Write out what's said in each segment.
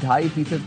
2.5%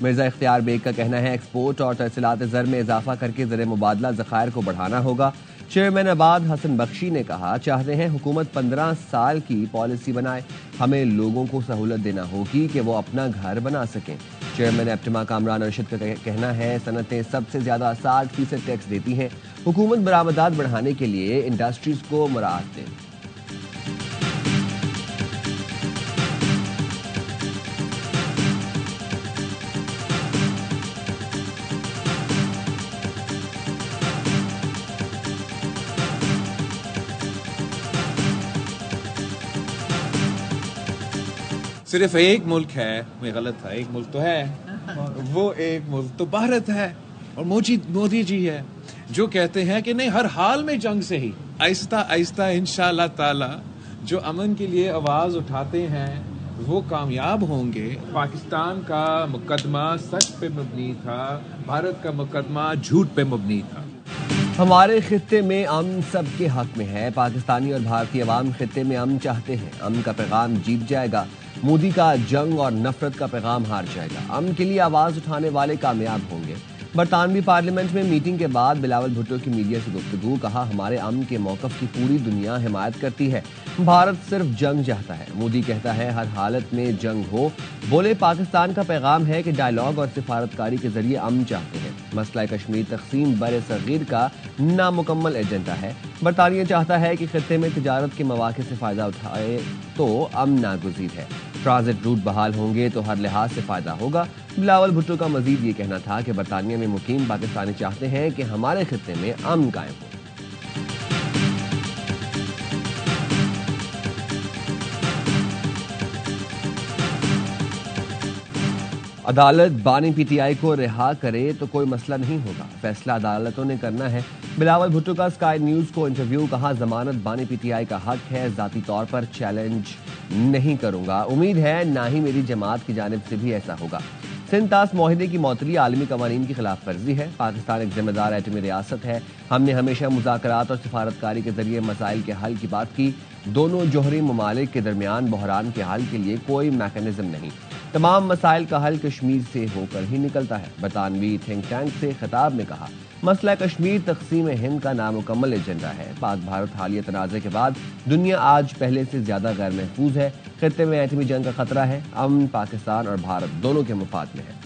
مرزا اختیار بیگ کا کہنا ہے ایکسپورٹ اور ترسیلات زر میں اضافہ کر کے زر مبادلہ ذخائر کو بڑھانا ہوگا۔ چیئرمین آباد حسن بخشی نے کہا چاہتے ہیں حکومت 15 سال کی پالیسی بنائے، ہمیں لوگوں کو سہولت دینا ہوگی کہ وہ اپنا گھر بنا سکیں۔ چیئرمین ایپٹما کامران ارشد کا کہنا ہے صنعتیں سب سے زیادہ 60% ٹیکس دیتی ہیں، حکومت برآمدات بڑھانے کے لیے انڈسٹریز کو مراعات دے۔ صرف ایک ملک ہے، میں غلط تھا، ایک ملک تو ہے، وہ ایک ملک تو بھارت ہے، اور مودی جی ہے جو کہتے ہیں کہ نہیں، ہر حال میں جنگ سے ہی آہستہ آہستہ انشاءاللہ تعالی جو امن کے لیے آواز اٹھاتے ہیں وہ کامیاب ہوں گے۔ پاکستان کا مقدمہ سچ پہ مبنی تھا، بھارت کا مقدمہ جھوٹ پہ مبنی تھا۔ ہمارے خطے میں امن سب کے حق میں ہے، پاکستانی اور بھارتی عوام خطے میں امن چاہتے ہیں، امن کا پیغام جیت جائے گا، مودی کا جنگ اور نفرت کا پیغام ہار جائے گا، امن کے لیے آواز اٹھانے والے کامیاب ہوں گے۔ برطانوی پارلیمنٹ میں میٹنگ کے بعد بلاول بھٹو کی میڈیا سے گفتگو، کہا ہمارے امن کے موقف کی پوری دنیا حمایت کرتی ہے، بھارت صرف جنگ چاہتا ہے، مودی کہتا ہے ہر حالت میں جنگ ہو، بولے پاکستان کا پیغام ہے کہ ڈائیلاگ اور سفارتکاری کے ذریعے امن چاہتے ہیں، مسئلہ کشمیر تقسیم بر صغیر کا نامکمل ایجنڈا ہے، برطانیہ چاہتا ہے کہ خطے میں تجارت کے مواقع سے فائدہ اٹھائے تو امن ناگزیر ہے، ٹرانزٹ روٹ بحال ہوں گے تو ہر لحاظ سے فائدہ ہوگا۔ بلاول بھٹو کا مزید یہ کہنا تھا کہ برطانیہ میں مقیم پاکستانی چاہتے ہیں کہ ہمارے خطے میں امن قائم ہو۔ عدالت بانی پی ٹی آئی کو رہا کرے تو کوئی مسئلہ نہیں ہوگا، فیصلہ عدالتوں نے کرنا ہے۔ بلاول بھٹو کا اسکائی نیوز کو انٹرویو، کہا ضمانت بانی پی ٹی آئی کا حق ہے، ذاتی طور پر چیلنج نہیں کروں گا، امید ہے نہ ہی میری جماعت کی جانب سے بھی ایسا ہوگا۔ سندھ طاس معاہدے کی معطلی عالمی قوانین کی خلاف ورزی ہے، پاکستان ایک ذمہ دار ایٹمی ریاست ہے، ہم نے ہمیشہ مذاکرات اور سفارتکاری کے ذریعے مسائل کے حل کی بات کی، دونوں جوہری ممالک کے درمیان بحران کے حل کے لیے کوئی میکانزم نہیں، تمام مسائل کا حل کشمیر سے ہو کر ہی نکلتا ہے۔ برطانوی تھنک ٹینک سے خطاب میں کہا مسئلہ کشمیر تقسیم ہند کا نامکمل ایجنڈا ہے، پاک بھارت حالیہ تنازع کے بعد دنیا آج پہلے سے زیادہ غیر محفوظ ہے، خطے میں ایٹمی جنگ کا خطرہ ہے، امن پاکستان اور بھارت دونوں کے مفاد میں ہے۔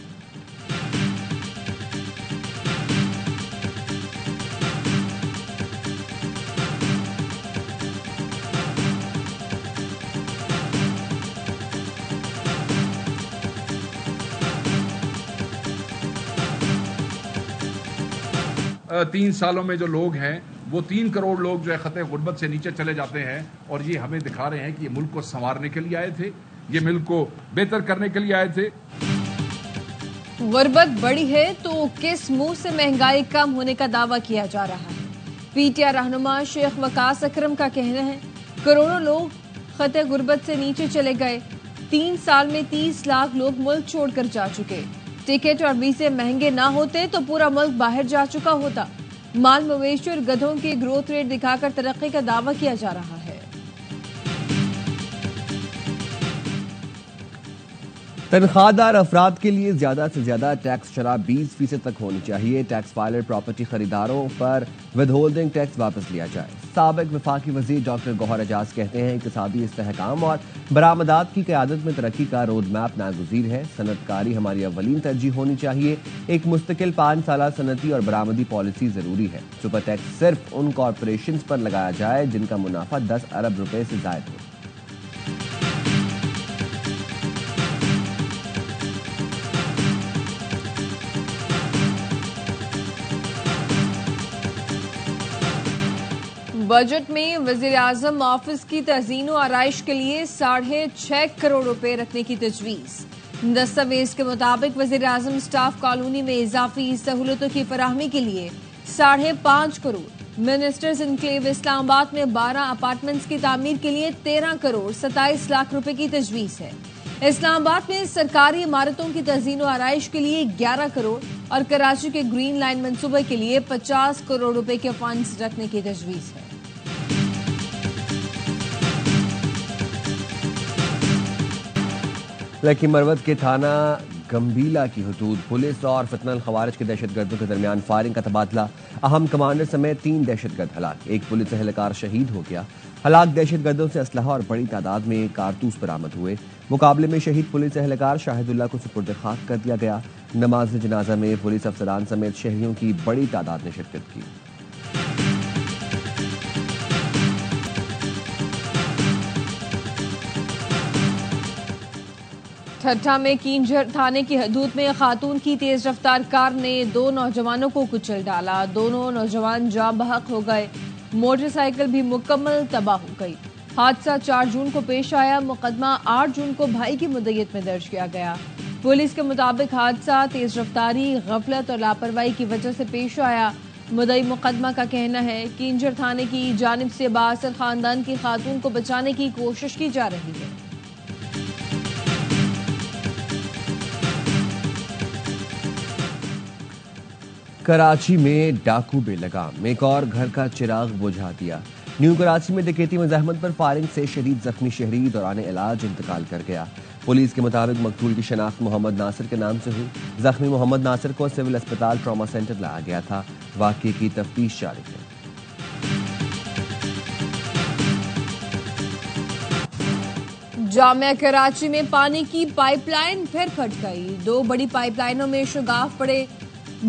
تین سالوں میں جو لوگ ہیں وہ 3 کروڑ لوگ جو ہے خطے غربت سے نیچے چلے جاتے ہیں، اور یہ ہمیں دکھا رہے ہیں کہ یہ ملک کو سنوارنے کے لیے آئے تھے، یہ ملک کو بہتر کرنے کے لیے آئے تھے۔ غربت بڑی ہے تو کس منہ سے مہنگائی کم ہونے کا دعویٰ کیا جا رہا ہے؟ پی ٹی آئی رہنما شیخ وقاص اکرم کا کہنا ہے کروڑوں لوگ خطے غربت سے نیچے چلے گئے، 3 سال میں 30 لاکھ لوگ ملک چھوڑ کر جا چکے، ٹکٹ اور ویزے مہنگے نہ ہوتے تو پورا ملک باہر جا چکا ہوتا، مال مویشی اور گدھوں کی گروتھ ریٹ دکھا کر ترقی کا دعویٰ کیا جا رہا ہے۔ تنخواہ دار افراد کے لیے زیادہ سے زیادہ ٹیکس شرح 20% تک ہونی چاہیے، ٹیکس فائلر پراپرٹی خریداروں پر ود ہولڈنگ ٹیکس واپس لیا جائے۔ سابق وفاقی وزیر ڈاکٹر گوہر اعجاز کہتے ہیں اقتصادی استحکام اور برآمدات کی قیادت میں ترقی کا روڈ میپ ناگزیر ہے، صنعت کاری ہماری اولین ترجیح ہونی چاہیے، ایک مستقل 5 سالہ صنعتی اور برآمدی پالیسی ضروری ہے، سپر ٹیکس صرف ان کارپوریشنز پر لگایا جائے جن کا منافع 10 ارب روپے سے زائد ہو۔ بجٹ میں وزیر اعظم آفس کی تزئین و آرائش کے لیے 6.5 کروڑ روپے رکھنے کی تجویز۔ دستاویز کے مطابق وزیر اعظم اسٹاف کالونی میں اضافی سہولتوں کی فراہمی کے لیے 5.5 کروڑ، منسٹرز انکلیو اسلام آباد میں 12 اپارٹمنٹس کی تعمیر کے لیے 13 کروڑ 27 لاکھ روپے کی تجویز ہے۔ اسلام آباد میں سرکاری عمارتوں کی تزئین و آرائش کے لیے 11 کروڑ اور کراچی کے گرین لائن منصوبے کے لیے 50 کروڑ روپے کے فنڈز رکھنے کی تجویز ہے۔ لکی مروت کے تھانہ گمبیلا کی حدود پولیس اور فتنہ الخوارج کے دہشت گردوں کے درمیان فائرنگ کا تبادلہ، اہم کمانڈر سمیت 3 دہشت گرد ہلاک، ایک پولیس اہلکار شہید ہو گیا۔ ہلاک دہشت گردوں سے اسلحہ اور بڑی تعداد میں کارتوس برآمد ہوئے۔ مقابلے میں شہید پولیس اہلکار شاہد اللہ کو سپرد خاک کر دیا گیا۔ نماز جنازہ میں پولیس افسران سمیت شہریوں کی بڑی تعداد نے شرکت کی۔ ٹھٹھہ میں کینجھر تھانے کی حدود میں خاتون کی تیز رفتار کار نے 2 نوجوانوں کو کچل ڈالا، دونوں نوجوان جاں بحق ہو گئے، موٹر سائیکل بھی مکمل تباہ ہو گئی۔ حادثہ 4 جون کو پیش آیا، مقدمہ 8 جون کو بھائی کی مدعیت میں درج کیا گیا۔ پولیس کے مطابق حادثہ تیز رفتاری، غفلت اور لاپرواہی کی وجہ سے پیش آیا۔ مدعی مقدمہ کا کہنا ہے کینجھر تھانے کی جانب سے بااثر خاندان کی خاتون کو بچانے کی کوشش کی جا رہی ہے۔ کراچی میں ڈاکو بے لگام، ایک اور گھر کا چراغ بجھا دیا۔ نیو کراچی میں ڈکیتی مزاحمت پر فائرنگ سے شدید زخمی شہری دوران علاج انتقال کر گیا۔ پولیس کے مطابق مقتول کی شناخت محمد ناصر کے نام سے ہوئی۔ زخمی محمد ناصر کو سول اسپتال ٹراما سینٹر لایا گیا تھا۔ واقعے کی تفتیش جاری ہے۔ جامعہ کراچی میں پانی کی پائپ لائن پھر پھٹ گئی، 2 بڑی پائپ لائنوں میں شگاف پڑے۔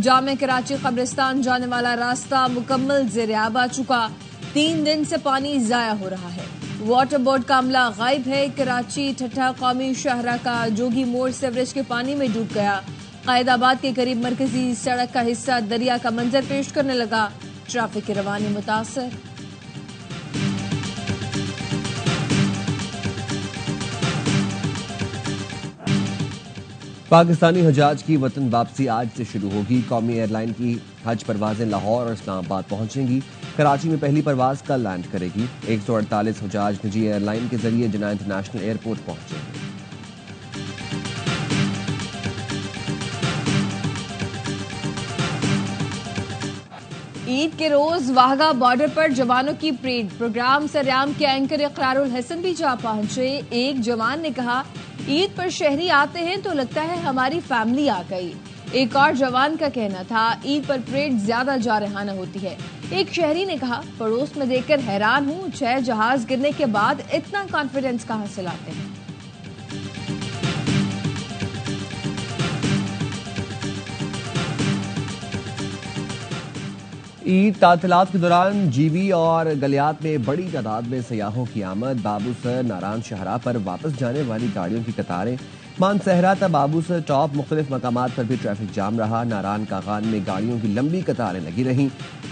جامعہ کراچی قبرستان جانے والا راستہ مکمل زیر آب آ چکا، 3 دن سے پانی ضائع ہو رہا ہے۔ واٹر بورڈ کا عملہ غائب ہے۔ کراچی ٹھٹھہ قومی شاہراہ کا جوگی موڑ سیوریج کے پانی میں ڈوب گیا۔ قائد آباد کے قریب مرکزی سڑک کا حصہ دریا کا منظر پیش کرنے لگا، ٹریفک کی روانی متاثر۔ پاکستانی حجاج کی وطن واپسی آج سے شروع ہوگی۔ قومی ایئر لائن کی حج پروازیں لاہور اور اسلام آباد پہنچیں گی۔ کراچی میں پہلی پرواز کل لینڈ کرے گی۔ 148 حجاج نجی ایئر لائن کے ذریعے جناح انٹرنیشنل ایئرپورٹ پہنچیں گے۔ عید کے روز واہگہ بارڈر پر جوانوں کی پریڈ پروگرام سریام کے اینکر اقرار الحسن بھی جا پہنچے۔ ایک جوان نے کہا عید پر شہری آتے ہیں تو لگتا ہے ہماری فیملی آ گئی۔ ایک اور جوان کا کہنا تھا عید پر پریڈ زیادہ جارحانہ ہوتی ہے۔ ایک شہری نے کہا پڑوس میں دیکھ کر حیران ہوں، 6 جہاز گرنے کے بعد اتنا کانفیڈنس کہاں سے لاتے ہیں۔ عید تعطیلات کے دوران جی وی اور گلیات میں بڑی تعداد میں سیاحوں کی آمد۔ بابو سر ناران شاہراہ پر واپس جانے والی گاڑیوں کی قطاریں، مان صحرا تا بابو سر ٹاپ مختلف مقامات پر بھی ٹریفک جام رہا۔ ناران کاغان میں گاڑیوں کی لمبی قطاریں لگی رہیں۔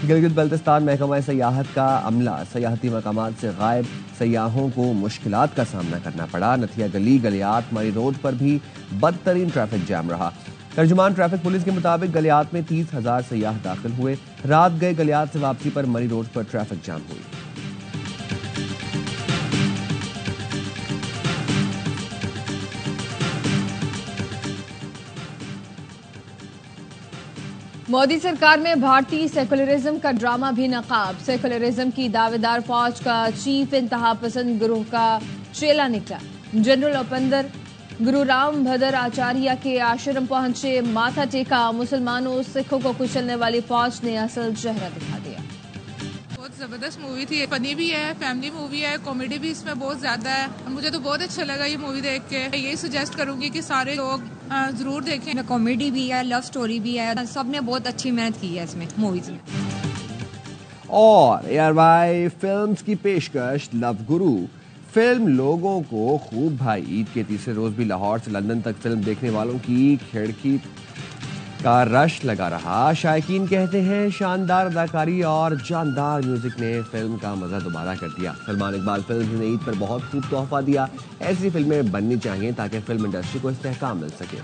گلگت بلتستان محکمہ سیاحت کا عملہ سیاحتی مقامات سے غائب، سیاحوں کو مشکلات کا سامنا کرنا پڑا۔ نتھیا گلی، گلیات، مری روڈ پر بھی بدترین ٹریفک جام رہا۔ ترجمان ٹریفک پولیس کے مطابق گلیات میں 30,000 سیاح داخل ہوئے۔ رات گئے گلیات سے واپسی پر مری روڈ پر ٹریفک جام ہوئی۔ مودی سرکار میں بھارتی سیکولرزم کا ڈرامہ بھی نقاب۔ سیکولرزم کی دعوے دار فوج کا چیف انتہا پسند گروہ کا چیلا نکلا۔ جنرل اپندر گرو رام بھدر آچاریہ کے آشرم پہنچے، ماتھا ٹیکا۔ مسلمانوں سکھوں کو کچلنے والی فوج نے اصل چہرہ دکھا دیا۔ بہت زبردست مووی تھی، فنی بھی ہے، فیملی مووی ہے، کامیڈی بھی اس میں بہت زیادہ ہے اور مجھے تو بہت اچھا لگا یہ مووی دیکھ کے۔ یہی سجیسٹ کروں گی کہ سارے لوگ ضرور دیکھیں۔ کامیڈی بھی ہے، لو سٹوری بھی ہے، سب نے بہت اچھی محنت کی ہے اس میں موویز میں۔ اور ایئر وائی فلمز کی پیشکش لو گرو فلم لوگوں کو خوب بھائی۔ عید کے تیسرے روز بھی لاہور سے لندن تک فلم دیکھنے والوں کی کھڑکی کا رش لگا رہا۔ شائقین کہتے ہیں شاندار اداکاری اور جاندار میوزک نے فلم کا مزہ دوبارہ کر دیا۔ سلمان اقبال فلم نے عید پر بہت خوب تحفہ دیا۔ ایسی فلمیں بننی چاہیے تاکہ فلم انڈسٹری کو استحکام مل سکے۔